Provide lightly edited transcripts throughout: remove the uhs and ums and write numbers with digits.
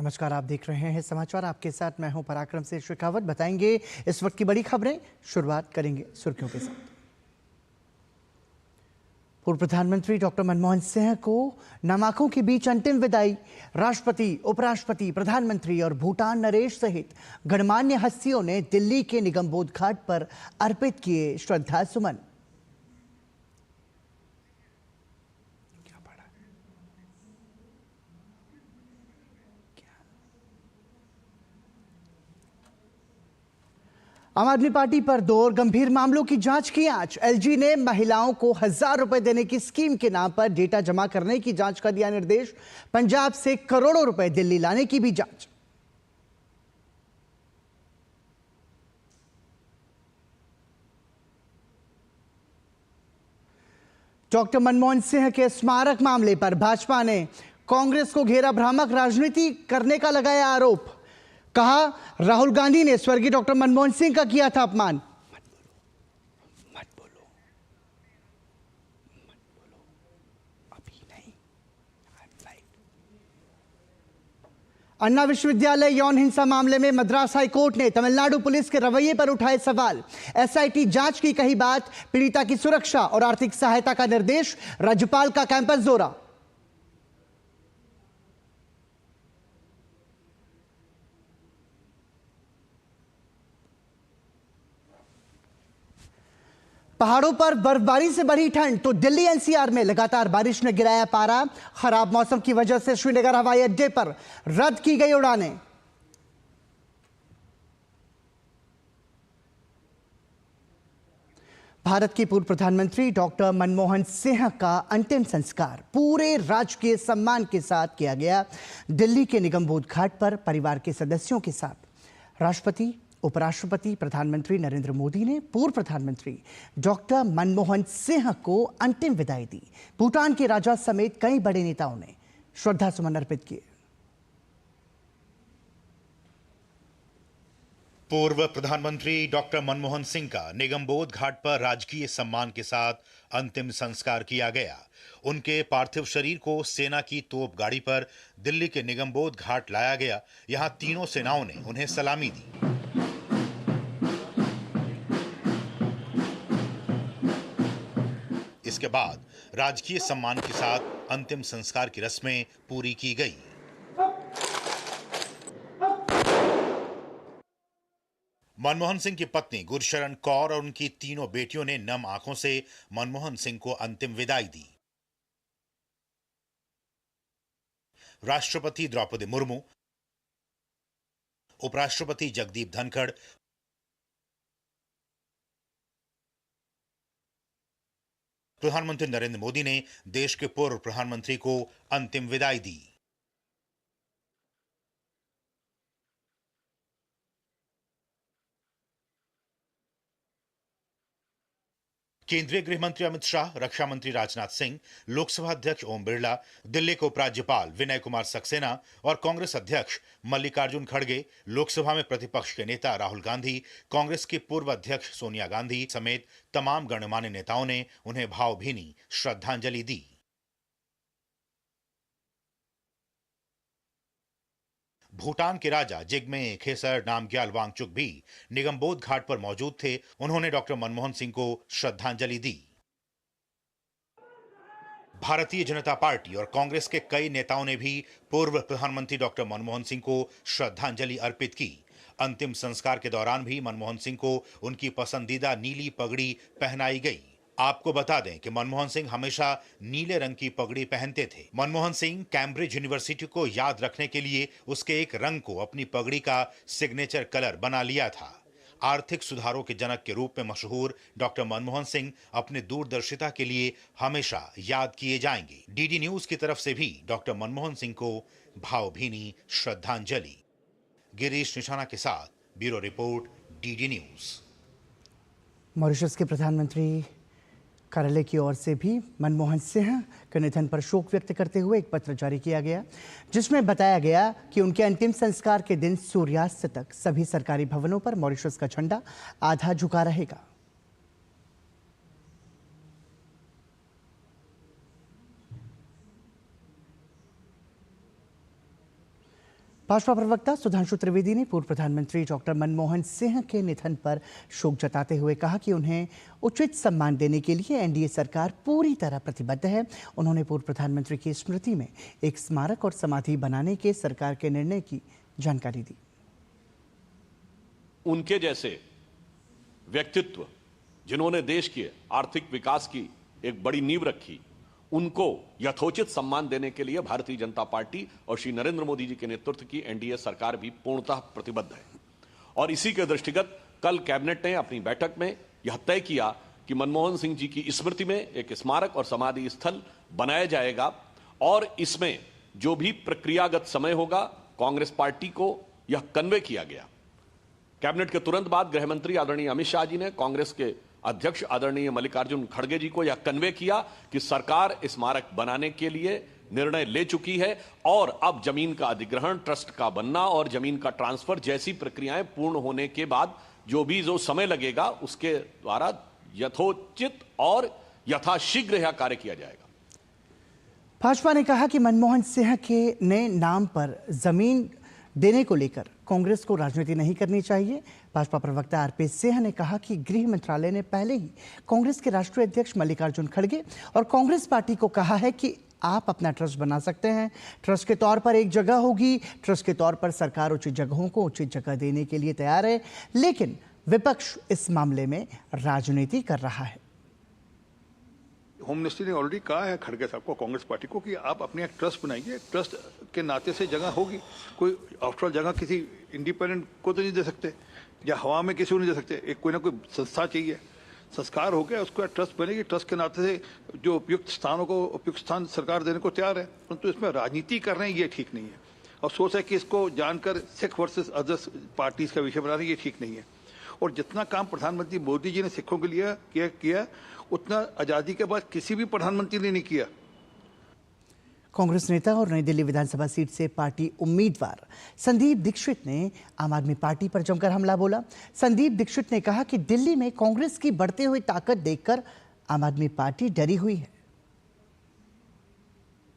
नमस्कार, आप देख रहे हैं समाचार। आपके साथ मैं हूं पराक्रम से शेखावत। बताएंगे इस वक्त की बड़ी खबरें। शुरुआत करेंगे सुर्खियों के साथ। पूर्व प्रधानमंत्री डॉक्टर मनमोहन सिंह को नम आंखों के बीच अंतिम विदाई। राष्ट्रपति, उपराष्ट्रपति, प्रधानमंत्री और भूटान नरेश सहित गणमान्य हस्तियों ने दिल्ली के निगमबोध घाट पर अर्पित किए श्रद्धा सुमन। आम आदमी पार्टी पर 2 और गंभीर मामलों की जांच की आज। एलजी ने महिलाओं को 1000 रुपए देने की स्कीम के नाम पर डेटा जमा करने की जांच का दिया निर्देश। पंजाब से करोड़ों रुपए दिल्ली लाने की भी जांच। डॉक्टर मनमोहन सिंह के स्मारक मामले पर भाजपा ने कांग्रेस को घेरा। भ्रामक राजनीति करने का लगाया आरोप। कहा, राहुल गांधी ने स्वर्गीय डॉक्टर मनमोहन सिंह का किया था अपमान। मत बोलो अभी नहीं। अन्ना विश्वविद्यालय यौन हिंसा मामले में मद्रास हाई कोर्ट ने तमिलनाडु पुलिस के रवैये पर उठाए सवाल। एसआईटी जांच की कही बात। पीड़िता की सुरक्षा और आर्थिक सहायता का निर्देश। राज्यपाल का कैंपस दौरा। पहाड़ों पर बर्फबारी से बढ़ी ठंड तो दिल्ली एनसीआर में लगातार बारिश ने गिराया पारा। खराब मौसम की वजह से श्रीनगर हवाई अड्डे पर रद्द की गई उड़ानें। भारत के पूर्व प्रधानमंत्री डॉक्टर मनमोहन सिंह का अंतिम संस्कार पूरे राजकीय सम्मान के साथ किया गया। दिल्ली के निगमबोध घाट पर परिवार के सदस्यों के साथ राष्ट्रपति, उपराष्ट्रपति, प्रधानमंत्री नरेंद्र मोदी ने पूर्व प्रधानमंत्री डॉक्टर मनमोहन सिंह को अंतिम विदाई दी। भूटान के राजा समेत कई बड़े नेताओं ने श्रद्धा सुमन अर्पित किए। पूर्व प्रधानमंत्री डॉक्टर मनमोहन सिंह का निगमबोध घाट पर राजकीय सम्मान के साथ अंतिम संस्कार किया गया। उनके पार्थिव शरीर को सेना की तोप गाड़ी पर दिल्ली के निगमबोध घाट लाया गया। यहां तीनों सेनाओं ने उन्हें सलामी दी। इसके बाद राजकीय सम्मान के साथ अंतिम संस्कार की रस्में पूरी की गई। मनमोहन सिंह की पत्नी गुरशरण कौर और उनकी तीनों बेटियों ने नम आंखों से मनमोहन सिंह को अंतिम विदाई दी। राष्ट्रपति द्रौपदी मुर्मू, उपराष्ट्रपति जगदीप धनखड़, प्रधानमंत्री नरेंद्र मोदी ने देश के पूर्व प्रधानमंत्री को अंतिम विदाई दी। केंद्रीय गृह मंत्री अमित शाह, रक्षा मंत्री राजनाथ सिंह, लोकसभा अध्यक्ष ओम बिरला, दिल्ली के उपराज्यपाल विनय कुमार सक्सेना और कांग्रेस अध्यक्ष मल्लिकार्जुन खड़गे, लोकसभा में प्रतिपक्ष के नेता राहुल गांधी, कांग्रेस की पूर्व अध्यक्ष सोनिया गांधी समेत तमाम गणमान्य नेताओं ने उन्हें भावभीनी श्रद्धांजलि दी। भूटान के राजा जिग्मे खेसर नामग्याल वांगचुक भी निगमबोध घाट पर मौजूद थे। उन्होंने डॉक्टर मनमोहन सिंह को श्रद्धांजलि दी। भारतीय जनता पार्टी और कांग्रेस के कई नेताओं ने भी पूर्व प्रधानमंत्री डॉक्टर मनमोहन सिंह को श्रद्धांजलि अर्पित की। अंतिम संस्कार के दौरान भी मनमोहन सिंह को उनकी पसंदीदा नीली पगड़ी पहनाई गई। आपको बता दें कि मनमोहन सिंह हमेशा नीले रंग की पगड़ी पहनते थे। मनमोहन सिंह कैम्ब्रिज यूनिवर्सिटी को याद रखने के लिए उसके एक रंग को अपनी पगड़ी का सिग्नेचर कलर बना लिया था। आर्थिक सुधारों के जनक के रूप में मशहूर डॉक्टर मनमोहन सिंह अपने दूरदर्शिता के लिए हमेशा याद किए जाएंगे। डीडी न्यूज की तरफ से भी डॉक्टर मनमोहन सिंह को भावभीनी श्रद्धांजलि। गिरीश निशाना के साथ bureau report, DD news. Mauritius के प्रधानमंत्री कार्यालय की ओर से भी मनमोहन सिंह के निधन पर शोक व्यक्त करते हुए एक पत्र जारी किया गया, जिसमें बताया गया कि उनके अंतिम संस्कार के दिन सूर्यास्त तक सभी सरकारी भवनों पर मॉरिशस का झंडा आधा झुका रहेगा। भाजपा प्रवक्ता सुधांशु त्रिवेदी ने पूर्व प्रधानमंत्री डॉक्टर मनमोहन सिंह के निधन पर शोक जताते हुए कहा कि उन्हें उचित सम्मान देने के लिए एनडीए सरकार पूरी तरह प्रतिबद्ध है। उन्होंने पूर्व प्रधानमंत्री की स्मृति में एक स्मारक और समाधि बनाने के सरकार के निर्णय की जानकारी दी। उनके जैसे व्यक्तित्व जिन्होंने देश के आर्थिक विकास की एक बड़ी नींव रखी, उनको यथोचित सम्मान देने के लिए भारतीय जनता पार्टी और श्री नरेंद्र मोदी जी के नेतृत्व की एनडीए सरकार भी पूर्णतः प्रतिबद्ध है। और इसी के दृष्टिगत कल कैबिनेट ने अपनी बैठक में यह तय किया कि मनमोहन सिंह जी की स्मृति में एक स्मारक और समाधि स्थल बनाया जाएगा और इसमें जो भी प्रक्रियागत समय होगा कांग्रेस पार्टी को यह कन्वे किया गया। कैबिनेट के तुरंत बाद गृह मंत्री आदरणीय अमित शाह जी ने कांग्रेस के अध्यक्ष आदरणीय मल्लिकार्जुन खड़गे जी को यह कन्वे किया कि सरकार स्मारक बनाने के लिए निर्णय ले चुकी है और अब जमीन का अधिग्रहण, ट्रस्ट का बनना और जमीन का ट्रांसफर जैसी प्रक्रियाएं पूर्ण होने के बाद जो समय लगेगा उसके द्वारा यथोचित और यथाशीघ्र यह कार्य किया जाएगा। भाजपा ने कहा कि मनमोहन सिंह के नए नाम पर जमीन देने को लेकर कांग्रेस को राजनीति नहीं करनी चाहिए। भाजपा प्रवक्ता आरपी सिंह ने कहा कि गृह मंत्रालय ने पहले ही कांग्रेस के राष्ट्रीय अध्यक्ष मल्लिकार्जुन खड़गे और कांग्रेस पार्टी को कहा है कि आप अपना ट्रस्ट बना सकते हैं। ट्रस्ट के तौर पर एक जगह होगी। ट्रस्ट के तौर पर सरकार उचित जगहों को उचित जगह देने के लिए तैयार है, लेकिन विपक्ष इस मामले में राजनीति कर रहा है। होम मिनिस्टर ने ऑलरेडी कहा है खड़गे साहब को, कांग्रेस पार्टी को, कि आप अपने एक ट्रस्ट बनाइए। ट्रस्ट के नाते से जगह होगी। कोई आफ्टर ऑल जगह किसी इंडिपेंडेंट को तो नहीं दे सकते या हवा में किसी को नहीं दे सकते। एक कोई ना कोई संस्था चाहिए। संस्कार हो गया, उसको ट्रस्ट बनेगी। ट्रस्ट के नाते से जो उपयुक्त स्थानों को उपयुक्त स्थान सरकार देने को तैयार है, परंतु इसमें राजनीति कर रहे हैं, ये ठीक नहीं है। और सोच है कि इसको जानकर सिख वर्सेस अदर्स पार्टीज का विषय बना रहे हैं, ये ठीक नहीं है। और जितना काम प्रधानमंत्री मोदी जी ने सिखों के लिए किया उतना आजादी के बाद किसी भी प्रधानमंत्री ने नहीं किया। कांग्रेस नेता और नई दिल्ली विधानसभा सीट से पार्टी उम्मीदवार संदीप दीक्षित ने आम आदमी पार्टी पर जमकर हमला बोला। संदीप दीक्षित ने कहा कि दिल्ली में कांग्रेस की बढ़ती हुई ताकत देखकर आम आदमी पार्टी डरी हुई है।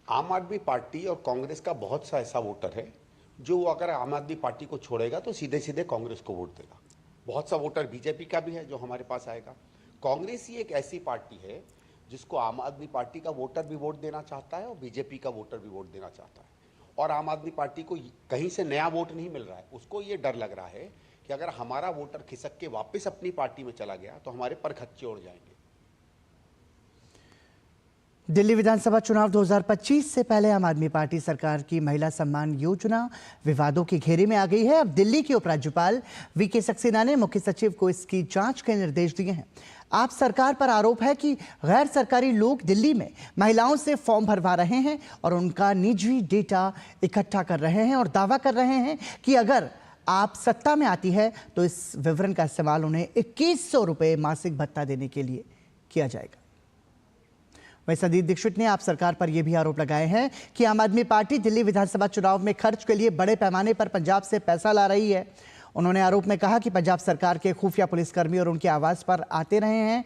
आम आदमी पार्टी और कांग्रेस का बहुत सा ऐसा वोटर है जो अगर आम आदमी पार्टी को छोड़ेगा तो सीधे सीधे कांग्रेस को वोट देगा। बहुत सा वोटर बीजेपी का भी है जो हमारे पास आएगा। कांग्रेस ही एक ऐसी पार्टी है जिसको आम आदमी पार्टी का वोटर भी वोट देना चाहता है और बीजेपी का वोटर भी वोट देना चाहता है। और आम आदमी पार्टी को कहीं से नया वोट नहीं मिल रहा है। उसको ये डर लग रहा है कि अगर हमारा वोटर खिसक के वापस अपनी पार्टी में चला गया तो हमारे पर खच्चे उड़ जाएंगे। दिल्ली विधानसभा चुनाव 2025 से पहले आम आदमी पार्टी सरकार की महिला सम्मान योजना विवादों के घेरे में आ गई है। अब दिल्ली के उपराज्यपाल वीके सक्सेना ने मुख्य सचिव को इसकी जांच के निर्देश दिए हैं। आप सरकार पर आरोप है कि गैर सरकारी लोग दिल्ली में महिलाओं से फॉर्म भरवा रहे हैं और उनका निजी डेटा इकट्ठा कर रहे हैं और दावा कर रहे हैं कि अगर आप सत्ता में आती है तो इस विवरण का इस्तेमाल उन्हें 2100 रुपये मासिक भत्ता देने के लिए किया जाएगा। वहीं संदीप दीक्षित ने आप सरकार पर यह भी आरोप लगाए हैं कि आम आदमी पार्टी दिल्ली विधानसभा चुनाव में खर्च के लिए बड़े पैमाने पर पंजाब से पैसा ला रही है। उन्होंने आरोप में कहा कि पंजाब सरकार के खुफिया पुलिसकर्मी और उनके आवास पर आते रहे हैं।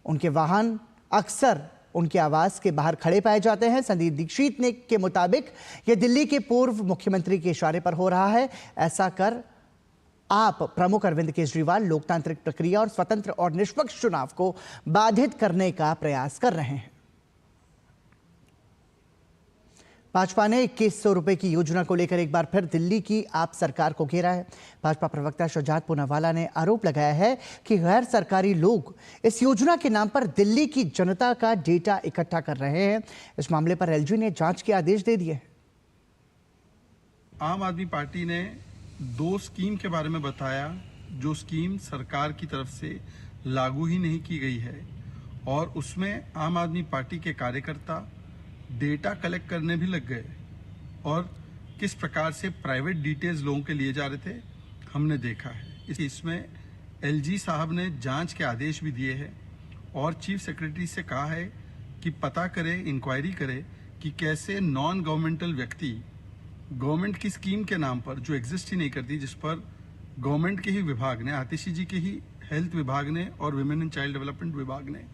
उनके वाहन अक्सर उनके आवास के बाहर खड़े पाए जाते हैं। संदीप दीक्षित ने के मुताबिक यह दिल्ली के पूर्व मुख्यमंत्री के इशारे पर हो रहा है। ऐसा कर आप प्रमुख अरविंद केजरीवाल लोकतांत्रिक प्रक्रिया और स्वतंत्र और निष्पक्ष चुनाव को बाधित करने का प्रयास कर रहे हैं। भाजपा ने 2100 रुपए की योजना को लेकर एक बार फिर दिल्ली की आप सरकार को घेरा है। भाजपा प्रवक्ता शुजात पूनावाला ने आरोप लगाया है कि गैर सरकारी लोग इस योजना के नाम पर दिल्ली की जनता का डेटा इकट्ठा कर रहे हैं। इस मामले पर एलजी ने जांच के आदेश दे दिए। आम आदमी पार्टी ने 2 स्कीम के बारे में बताया जो स्कीम सरकार की तरफ से लागू ही नहीं की गई है और उसमें आम आदमी पार्टी के कार्यकर्ता डेटा कलेक्ट करने भी लग गए और किस प्रकार से प्राइवेट डिटेल्स लोगों के लिए जा रहे थे हमने देखा है। इसमें एलजी साहब ने जांच के आदेश भी दिए हैं और चीफ सेक्रेटरी से कहा है कि पता करे, इंक्वायरी करे कि कैसे नॉन गवर्नमेंटल व्यक्ति गवर्नमेंट की स्कीम के नाम पर जो एग्जिस्ट ही नहीं करती, जिस पर गवर्नमेंट के ही विभाग ने, आतिशी जी के ही हेल्थ विभाग ने और विमेन एंड चाइल्ड डेवलपमेंट विभाग ने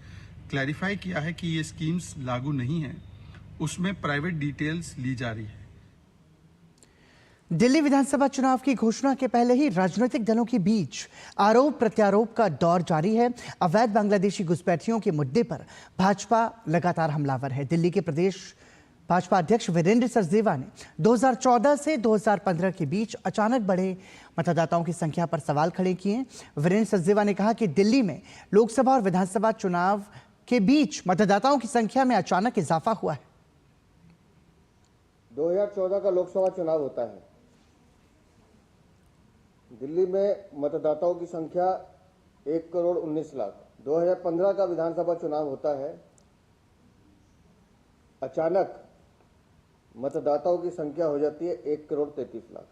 क्लैरिफाई किया है कि ये स्कीम्स लागू नहीं है, उसमें प्राइवेट डिटेल्स ली जा रही है। दिल्ली विधानसभा चुनाव की घोषणा के पहले ही राजनीतिक दलों के बीच आरोप प्रत्यारोप का दौर जारी है। अवैध बांग्लादेशी घुसपैठियों के मुद्दे पर भाजपा लगातार हमलावर है। दिल्ली के प्रदेश भाजपा अध्यक्ष वीरेंद्र सचदेवा ने 2014 से 2015 के बीच अचानक बढ़े मतदाताओं की संख्या पर सवाल खड़े किए। वीरेंद्र सचदेवा ने कहा कि दिल्ली में लोकसभा और विधानसभा चुनाव के बीच मतदाताओं की संख्या में अचानक इजाफा हुआ है। 2014 का लोकसभा चुनाव होता है। दिल्ली में मतदाताओं की संख्या 1,19,00,000। 2015 का विधानसभा चुनाव होता है। अचानक मतदाताओं की संख्या हो जाती है 1,33,00,000।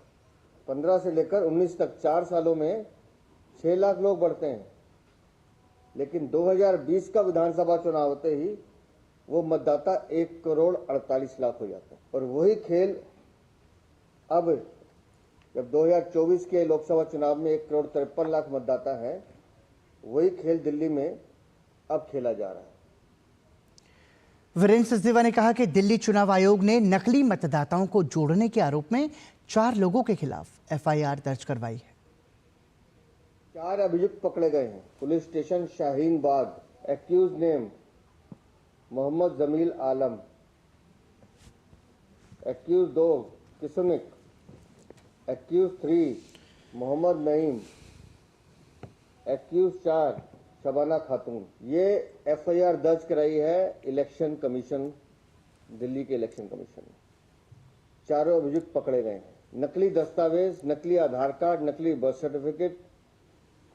15 से लेकर 19 तक 4 सालों में 6 लाख लोग बढ़ते हैं, लेकिन 2020 का विधानसभा चुनाव होते ही वो मतदाता 1,48,00,000 हो जाते हैं। और वही खेल अब जब 2024 के लोकसभा चुनाव में 1,53,00,000 मतदाता है, वही खेल दिल्ली में अब खेला जा रहा है। वीरेंद्र सचदेवा ने कहा कि दिल्ली चुनाव आयोग ने नकली मतदाताओं को जोड़ने के आरोप में 4 लोगों के खिलाफ एफआईआर दर्ज करवाई है। 4 अभियुक्त पकड़े गए हैं। Police station Shaheen Bagh. Accused name Mohammad Jamil Alam. Accused 2 किस्मिक। एक्यूज 3 मोहम्मद नईम। एक्यूज 4 शबाना खातून। ये एफआईआर दर्ज कराई है इलेक्शन कमीशन, दिल्ली के इलेक्शन कमीशन ने। चारों अभियुक्त पकड़े गए हैं। नकली दस्तावेज, नकली आधार कार्ड, नकली बर्थ सर्टिफिकेट,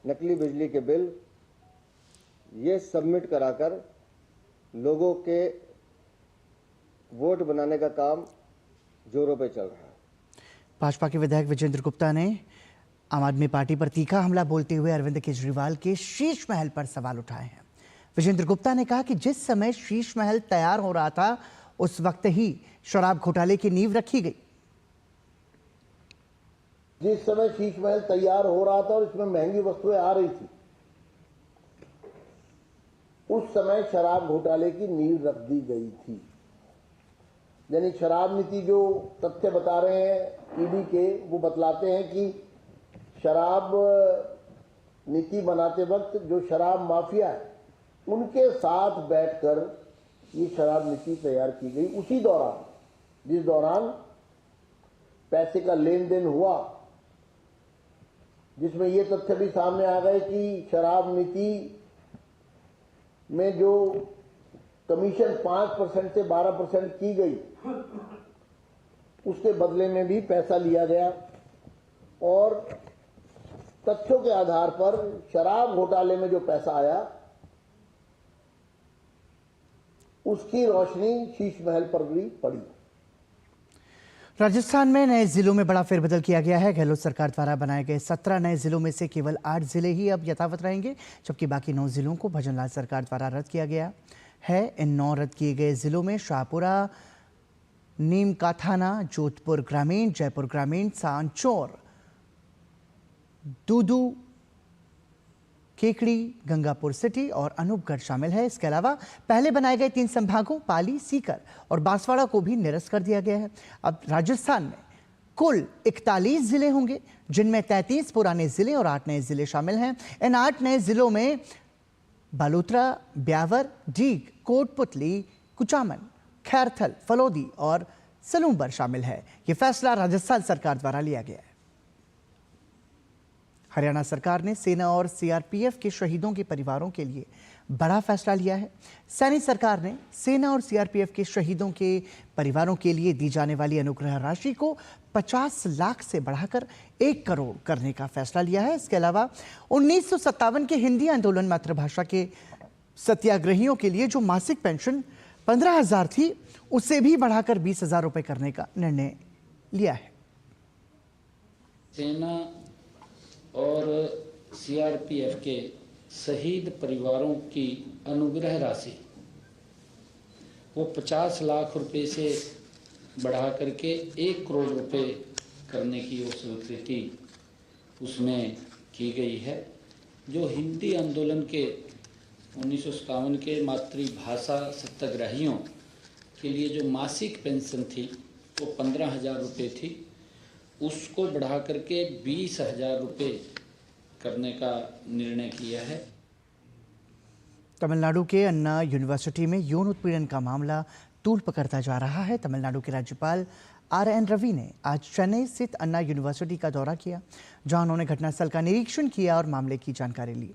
नकली बिजली के बिल, ये सबमिट कराकर लोगों के वोट बनाने का काम जोरों पे चल रहा है। भाजपा के विधायक विजेंद्र गुप्ता ने आम आदमी पार्टी पर तीखा हमला बोलते हुए अरविंद केजरीवाल के शीश महल पर सवाल उठाए हैं। विजेंद्र गुप्ता ने कहा कि जिस समय शीश महल तैयार हो रहा था, उस वक्त ही शराब घोटाले की नींव रखी गई। जिस समय शीश महल तैयार हो रहा था और इसमें महंगी वस्तुएं आ रही थी, उस समय शराब घोटाले की नींव रख दी गई थी। यानी शराब नीति जो तथ्य बता रहे हैं ईडी के, वो बतलाते हैं कि शराब नीति बनाते वक्त जो शराब माफिया है, उनके साथ बैठकर ये शराब नीति तैयार की गई। उसी दौरान, जिस दौरान पैसे का लेन देन हुआ, जिसमें ये तथ्य भी सामने आ गए कि शराब नीति में जो कमीशन 5% से 12% की गई, उसके बदले में भी पैसा लिया गया। और तथ्यों के आधार पर शराब घोटाले में जो पैसा आया, उसकी रोशनी शीश महल पर भी पड़ी। राजस्थान में नए जिलों में बड़ा फेरबदल किया गया है। गहलोत सरकार द्वारा बनाए गए 17 नए जिलों में से केवल 8 जिले ही अब यथावत रहेंगे, जबकि बाकी 9 जिलों को भजनलाल सरकार द्वारा रद्द किया गया है। इन 9 रद्द किए गए जिलों में शाहपुरा, नीमकाथाना, जोधपुर ग्रामीण, जयपुर ग्रामीण, सांचौर, दूदू, केकड़ी, गंगापुर सिटी और अनूपगढ़ शामिल है। इसके अलावा पहले बनाए गए 3 संभागों पाली, सीकर और बांसवाड़ा को भी निरस्त कर दिया गया है। अब राजस्थान में कुल 41 जिले होंगे, जिनमें 33 पुराने जिले और 8 नए जिले शामिल हैं। इन 8 नए जिलों में बालोतरा, ब्यावर, डीग, कोटपुतली, कुचामन, खैरथल, फलोदी और सलूंबर शामिल है। यह फैसला राजस्थान सरकार द्वारा लिया गया है। हरियाणा सरकार ने सेना और सीआरपीएफ के शहीदों के परिवारों के लिए बड़ा फैसला लिया है। सैनी सरकार ने सेना और सीआरपीएफ के शहीदों के परिवारों के लिए दी जाने वाली अनुग्रह राशि को 50 लाख से बढ़ाकर 1 करोड़ करने का फैसला लिया है। इसके अलावा 1957 के हिंदी आंदोलन मातृभाषा के सत्याग्रहियों के लिए जो मासिक पेंशन 15,000 थी, उसे भी बढ़ाकर 20,000 रुपये करने का निर्णय लिया है। सेना और सीआरपीएफ के शहीद परिवारों की अनुग्रह राशि वो 50 लाख रुपए से बढ़ा करके 1 करोड़ रुपए करने की वो स्वीकृति उसमें की गई है। जो हिंदी आंदोलन के 1957 के मातृभाषा सत्याग्रहियों के लिए जो मासिक पेंशन थी वो 15,000 रुपये थी, उसको बढ़ा करके 20,000 रुपये करने का निर्णय किया है। तमिलनाडु के अन्ना यूनिवर्सिटी में यौन उत्पीड़न का मामला तूल पकड़ता जा रहा है। तमिलनाडु के राज्यपाल RN रवि ने आज चेन्नई स्थित अन्ना यूनिवर्सिटी का दौरा किया, जहां उन्होंने घटनास्थल का निरीक्षण किया और मामले की जानकारी ली।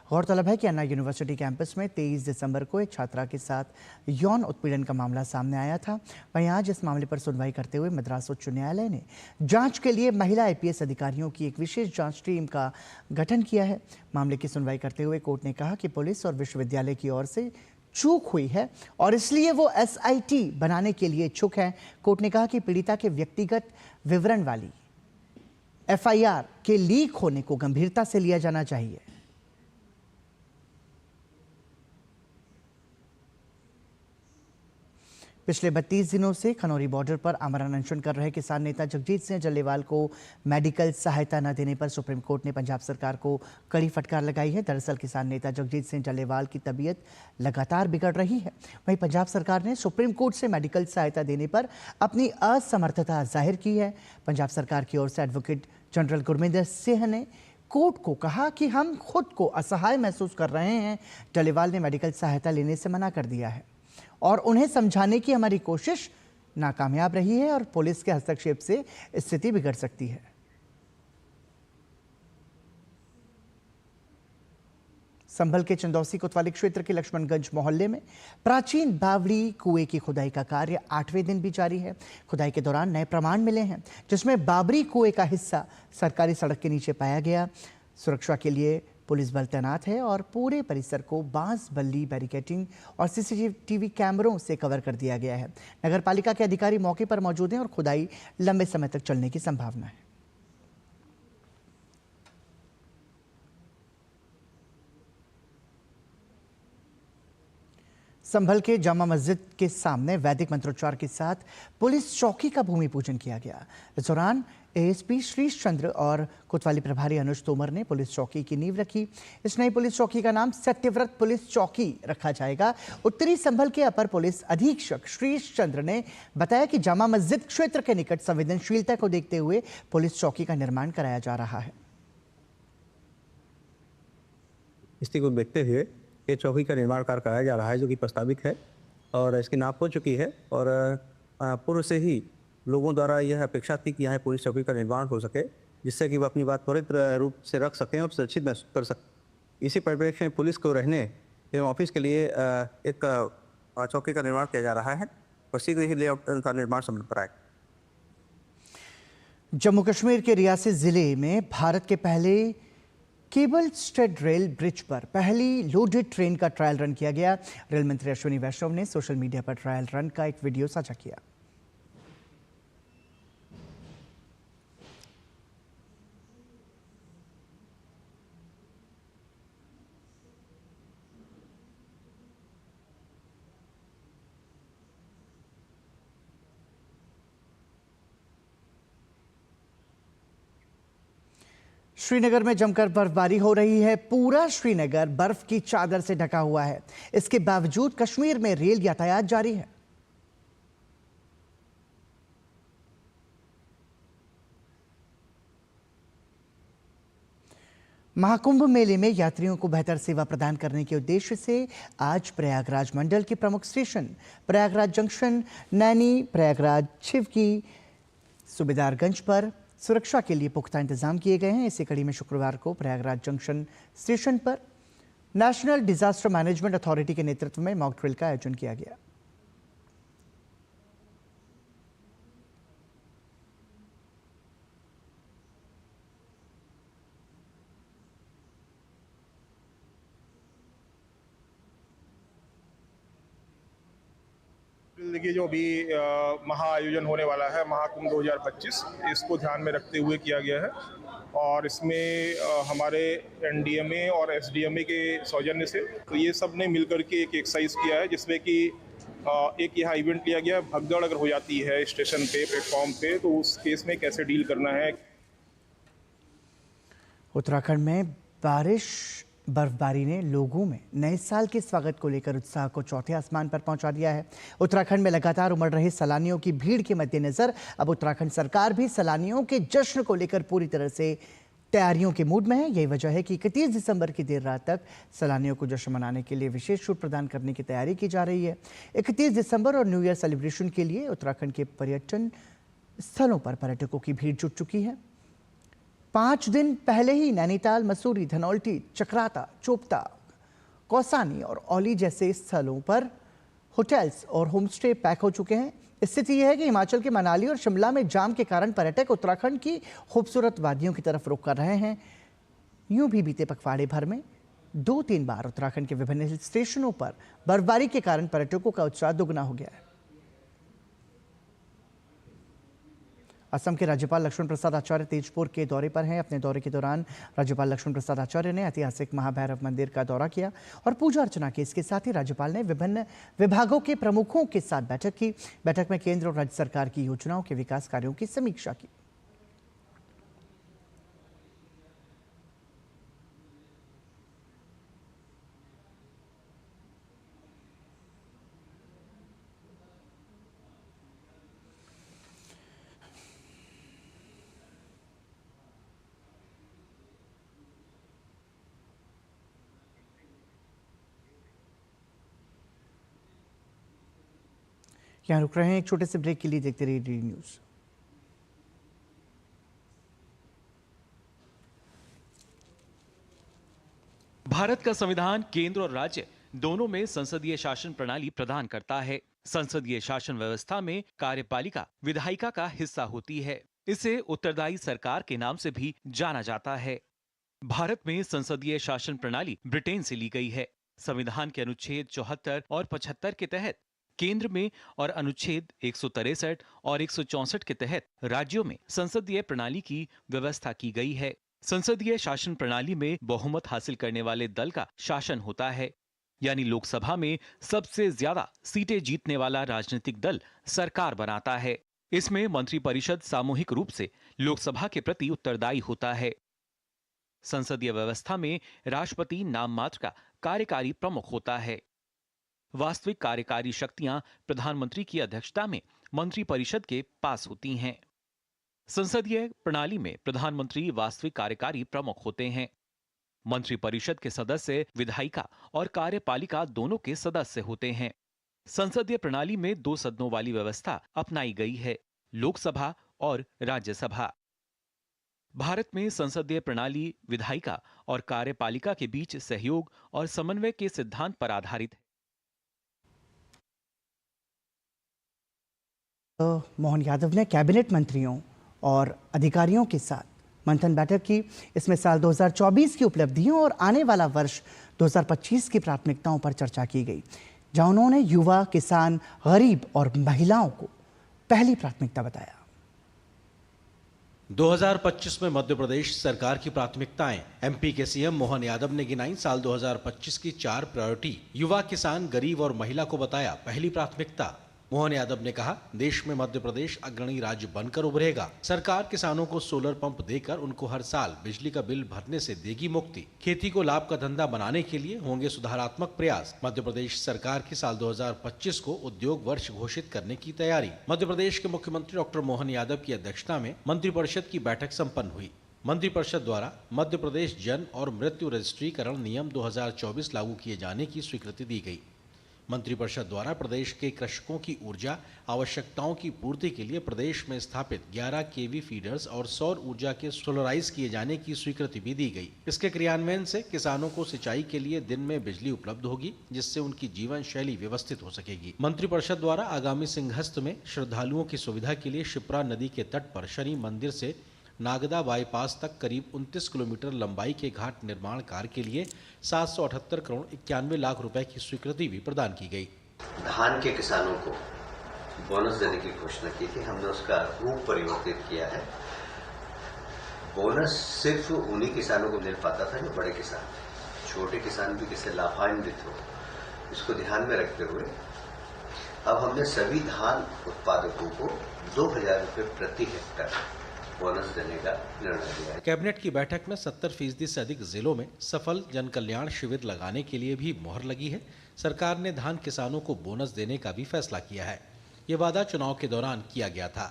गौरतलब है कि अन्ना यूनिवर्सिटी कैंपस में 23 दिसंबर को एक छात्रा के साथ यौन उत्पीड़न का मामला सामने आया था। वहीं आज इस मामले पर सुनवाई करते हुए मद्रास उच्च न्यायालय ने जांच के लिए महिला IPS अधिकारियों की एक विशेष जांच टीम का गठन किया है। मामले की सुनवाई करते हुए कोर्ट ने कहा कि पुलिस और विश्वविद्यालय की ओर से चूक हुई है और इसलिए वो SIT बनाने के लिए इच्छुक हैं। कोर्ट ने कहा कि पीड़िता के व्यक्तिगत विवरण वाली FIR के लीक होने को गंभीरता से लिया जाना चाहिए। पिछले 32 दिनों से खनौरी बॉर्डर पर आमरण अनशन कर रहे किसान नेता जगजीत सिंह जल्लेवाल को मेडिकल सहायता न देने पर सुप्रीम कोर्ट ने पंजाब सरकार को कड़ी फटकार लगाई है। दरअसल किसान नेता जगजीत सिंह जल्लेवाल की तबीयत लगातार बिगड़ रही है। वहीं पंजाब सरकार ने सुप्रीम कोर्ट से मेडिकल सहायता देने पर अपनी असमर्थता जाहिर की है। पंजाब सरकार की ओर से एडवोकेट जनरल गुरमिंदर सिंह ने कोर्ट को कहा कि हम खुद को असहाय महसूस कर रहे हैं। जल्लेवाल ने मेडिकल सहायता लेने से मना कर दिया है और उन्हें समझाने की हमारी कोशिश नाकामयाब रही है और पुलिस के हस्तक्षेप से स्थिति बिगड़ सकती है। संभल के चंदौसी कोतवाली क्षेत्र के लक्ष्मणगंज मोहल्ले में प्राचीन बावड़ी कुएं की खुदाई का कार्य 8वें दिन भी जारी है। खुदाई के दौरान नए प्रमाण मिले हैं, जिसमें बाबरी कुएं का हिस्सा सरकारी सड़क के नीचे पाया गया। सुरक्षा के लिए पुलिस बल तैनात है और पूरे परिसर को बांस बल्ली बैरिकेडिंग और CCTV कैमरों से कवर कर दिया गया है। नगर पालिका के अधिकारी मौके पर मौजूद हैं और खुदाई लंबे समय तक चलने की संभावना है। संभल के जामा मस्जिद के सामने वैदिक मंत्रोच्चार के साथ पुलिस चौकी का भूमि पूजन किया गया। इस दौरान ASP श्रीश चंद्र और कोतवाली प्रभारी अनुज तोमर ने पुलिस चौकी की नींव रखी। इस नई पुलिस चौकी का नाम सत्यव्रत पुलिस चौकी रखा जाएगा। उत्तरी संभल के अपर पुलिस अधीक्षक श्रीश चंद्र ने बताया कि जामा मस्जिद क्षेत्र के निकट संवेदनशीलता को देखते हुए पुलिस चौकी का निर्माण कराया जा रहा है। स्थिति को देखते हुए ये चौकी का निर्माण कार्य कराया जा रहा है, जो कि प्रस्तावित है और इसकी नाप हो चुकी है और पूर्व से ही लोगों द्वारा यह अपेक्षा थी कि यहाँ पुलिस चौकी का निर्माण हो सके, जिससे कि वो अपनी बात त्वरित रूप से रख सकें और सुरक्षित महसूस कर सकें। इसी परिप्रेक्ष्य में पुलिस को रहने एवं ऑफिस के लिए एक चौकी का निर्माण किया जा रहा है और शीघ्र ही लेआउट का निर्माण संपन्न कराएगा। जम्मू कश्मीर के रियासी जिले में भारत के पहले केबल स्टेड रेल ब्रिज पर पहली लोडेड ट्रेन का ट्रायल रन किया गया। रेल मंत्री अश्विनी वैष्णव ने सोशल मीडिया पर ट्रायल रन का एक वीडियो साझा किया। श्रीनगर में जमकर बर्फबारी हो रही है। पूरा श्रीनगर बर्फ की चादर से ढका हुआ है। इसके बावजूद कश्मीर में रेल यातायात जारी है। महाकुंभ मेले में यात्रियों को बेहतर सेवा प्रदान करने के उद्देश्य से आज प्रयागराज मंडल के प्रमुख स्टेशन प्रयागराज जंक्शन, नैनी, प्रयागराज छिवकी, सूबेदारगंज पर सुरक्षा के लिए पुख्ता इंतजाम किए गए हैं। इसी कड़ी में शुक्रवार को प्रयागराज जंक्शन स्टेशन पर नेशनल डिजास्टर मैनेजमेंट अथॉरिटी के नेतृत्व में मॉक ड्रिल का आयोजन किया गया। देखिए, जो अभी महाआयोजन होने वाला है महाकुंभ 2025, इसको ध्यान में रखते हुए किया गया है और इसमें हमारे NDMA और SDMA के सौजन्य से तो ये सब ने मिलकर के एक एक्सरसाइज किया है, जिसमें कि एक यहाँ इवेंट लिया गया, भगदड़ अगर हो जाती है स्टेशन पे, प्लेटफॉर्म पे, तो उस केस में कैसे डील करना है। उत्तराखंड में बारिश बर्फबारी ने लोगों में नए साल के स्वागत को लेकर उत्साह को चौथे आसमान पर पहुंचा दिया है। उत्तराखंड में लगातार उमड़ रहे सैलानियों की भीड़ के मद्देनजर अब उत्तराखंड सरकार भी सैलानियों के जश्न को लेकर पूरी तरह से तैयारियों के मूड में है। यही वजह है कि 31 दिसंबर की देर रात तक सैलानियों को जश्न मनाने के लिए विशेष छूट प्रदान करने की तैयारी की जा रही है। 31 दिसंबर और न्यू ईयर सेलिब्रेशन के लिए उत्तराखंड के पर्यटन स्थलों पर पर्यटकों की भीड़ जुट चुकी है। 5 दिन पहले ही नैनीताल, मसूरी, धनौल्टी, चक्राता, चोपता, कौसानी और औली जैसे स्थलों पर होटल्स और होमस्टे पैक हो चुके हैं। स्थिति यह है कि हिमाचल के मनाली और शिमला में जाम के कारण पर्यटक उत्तराखंड की खूबसूरत वादियों की तरफ रुख कर रहे हैं। यूं भी बीते पखवाड़े भर में 2-3 बार उत्तराखंड के विभिन्न हिल स्टेशनों पर बर्फबारी के कारण पर्यटकों का उत्साह दुगना हो गया है। असम के राज्यपाल लक्ष्मण प्रसाद आचार्य तेजपुर के दौरे पर हैं। अपने दौरे के दौरान राज्यपाल लक्ष्मण प्रसाद आचार्य ने ऐतिहासिक महाभैरव मंदिर का दौरा किया और पूजा अर्चना की। इसके साथ ही राज्यपाल ने विभिन्न विभागों के प्रमुखों के साथ बैठक की। बैठक में केंद्र और राज्य सरकार की योजनाओं के विकास कार्यों की समीक्षा की। यहाँ रुक रहे हैं एक छोटे से ब्रेक के लिए। देखते रहिए डी न्यूज। भारत का संविधान केंद्र और राज्य दोनों में संसदीय शासन प्रणाली प्रदान करता है। संसदीय शासन व्यवस्था में कार्यपालिका विधायिका का हिस्सा होती है। इसे उत्तरदायी सरकार के नाम से भी जाना जाता है। भारत में संसदीय शासन प्रणाली ब्रिटेन से ली गई है। संविधान के अनुच्छेद 74 और 75 के तहत केंद्र में और अनुच्छेद 163 और 164 के तहत राज्यों में संसदीय प्रणाली की व्यवस्था की गई है। संसदीय शासन प्रणाली में बहुमत हासिल करने वाले दल का शासन होता है, यानी लोकसभा में सबसे ज्यादा सीटें जीतने वाला राजनीतिक दल सरकार बनाता है। इसमें मंत्रिपरिषद सामूहिक रूप से लोकसभा के प्रति उत्तरदायी होता है। संसदीय व्यवस्था में राष्ट्रपति नाम मात्र का कार्यकारी प्रमुख होता है। वास्तविक कार्यकारी शक्तियां प्रधानमंत्री की अध्यक्षता में मंत्रिपरिषद के पास होती हैं। संसदीय प्रणाली में प्रधानमंत्री वास्तविक कार्यकारी प्रमुख होते हैं। मंत्रिपरिषद के सदस्य विधायिका और कार्यपालिका दोनों के सदस्य होते हैं। संसदीय प्रणाली में 2 सदनों वाली व्यवस्था अपनाई गई है, लोकसभा और राज्यसभा। भारत में संसदीय प्रणाली विधायिका और कार्यपालिका के बीच सहयोग और समन्वय के सिद्धांत पर आधारित है। मोहन यादव ने कैबिनेट मंत्रियों और अधिकारियों के साथ मंथन बैठक की। इसमें साल 2024 की उपलब्धियों और आने वाला वर्ष 2025 की प्राथमिकताओं पर चर्चा की गई, जहां उन्होंने युवा, किसान, गरीब और महिलाओं को पहली प्राथमिकता बताया। 2025 में मध्य प्रदेश सरकार की प्राथमिकताएं एमपी के सीएम मोहन यादव ने गिनाई। साल 2025 की 4 प्रायोरिटी युवा, किसान, गरीब और महिला को बताया पहली प्राथमिकता। मोहन यादव ने कहा, देश में मध्य प्रदेश अग्रणी राज्य बनकर उभरेगा। सरकार किसानों को सोलर पंप देकर उनको हर साल बिजली का बिल भरने से देगी मुक्ति। खेती को लाभ का धंधा बनाने के लिए होंगे सुधारात्मक प्रयास। मध्य प्रदेश सरकार की साल 2025 को उद्योग वर्ष घोषित करने की तैयारी। मध्य प्रदेश के मुख्यमंत्री डॉक्टर मोहन यादव की अध्यक्षता में मंत्रिपरिषद की बैठक संपन्न हुई। मंत्रिपरिषद द्वारा मध्य प्रदेश जन्म और मृत्यु रजिस्ट्रीकरण नियम 2024 लागू किए जाने की स्वीकृति दी गई। मंत्रिपरिषद द्वारा प्रदेश के कृषकों की ऊर्जा आवश्यकताओं की पूर्ति के लिए प्रदेश में स्थापित 11 केवी फीडर्स और सौर ऊर्जा के सोलराइज किए जाने की स्वीकृति भी दी गई। इसके क्रियान्वयन से किसानों को सिंचाई के लिए दिन में बिजली उपलब्ध होगी, जिससे उनकी जीवन शैली व्यवस्थित हो सकेगी। मंत्रिपरिषद द्वारा आगामी सिंहस्थ में श्रद्धालुओं की सुविधा के लिए शिप्रा नदी के तट पर शनि मंदिर से नागदा बाईपास तक करीब 29 किलोमीटर लंबाई के घाट निर्माण कार्य के लिए 778 करोड़ 91 लाख रुपए की स्वीकृति भी प्रदान की गई। धान के किसानों को बोनस देने की घोषणा की थी, हमने उसका रूप परिवर्तित किया है। बोनस सिर्फ उन्हीं किसानों को मिल पाता था जो बड़े किसान, छोटे किसान भी किससे लाभान्वित हो, इसको ध्यान में रखते हुए अब हमने सभी धान उत्पादकों को 2000 रुपये प्रति हेक्टेयर बोनस देने का निर्णय लिया है। कैबिनेट की बैठक में 70% से अधिक जिलों में सफल जन कल्याण शिविर लगाने के लिए भी मोहर लगी है। सरकार ने धान किसानों को बोनस देने का भी फैसला किया है। ये वादा चुनाव के दौरान किया गया था।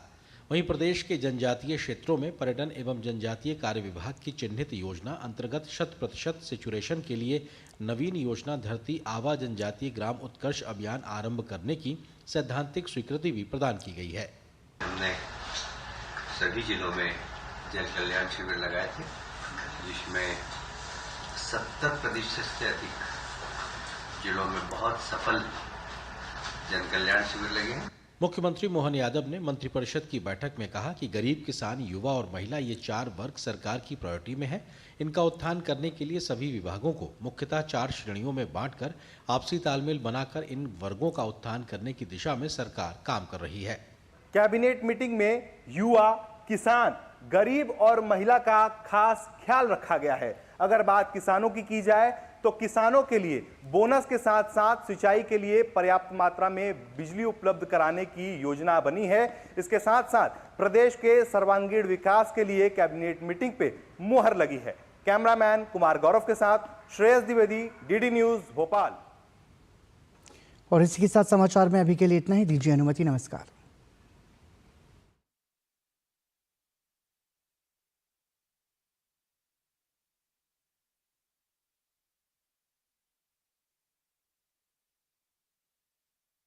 वहीं प्रदेश के जनजातीय क्षेत्रों में पर्यटन एवं जनजातीय कार्य विभाग की चिन्हित योजना अंतर्गत 100% सेचुरेशन के लिए नवीन योजना धरती आबा जनजातीय ग्राम उत्कर्ष अभियान आरंभ करने की सैद्धांतिक स्वीकृति भी प्रदान की गई है। हमने सभी जिलों में जन कल्याण शिविर लगाए थे, जिसमें 70% से अधिक जिलों में बहुत सफल जन कल्याण शिविर लगे हैं। मुख्यमंत्री मोहन यादव ने मंत्रिपरिषद की बैठक में कहा कि गरीब किसान, युवा और महिला ये 4 वर्ग सरकार की प्रायोरिटी में है। इनका उत्थान करने के लिए सभी विभागों को मुख्यतः 4 श्रेणियों में बांटकर आपसी तालमेल बनाकर इन वर्गों का उत्थान करने की दिशा में सरकार काम कर रही है। कैबिनेट मीटिंग में युवा, किसान, गरीब और महिला का खास ख्याल रखा गया है। अगर बात किसानों की जाए तो किसानों के लिए बोनस के साथ साथ सिंचाई के लिए पर्याप्त मात्रा में बिजली उपलब्ध कराने की योजना बनी है। इसके साथ साथ प्रदेश के सर्वांगीण विकास के लिए कैबिनेट मीटिंग पे मुहर लगी है। कैमरामैन कुमार गौरव के साथ श्रेयस द्विवेदी, डीडी न्यूज, भोपाल। और इसी के साथ समाचार में अभी के लिए इतना ही। दीजिए अनुमति। नमस्कार।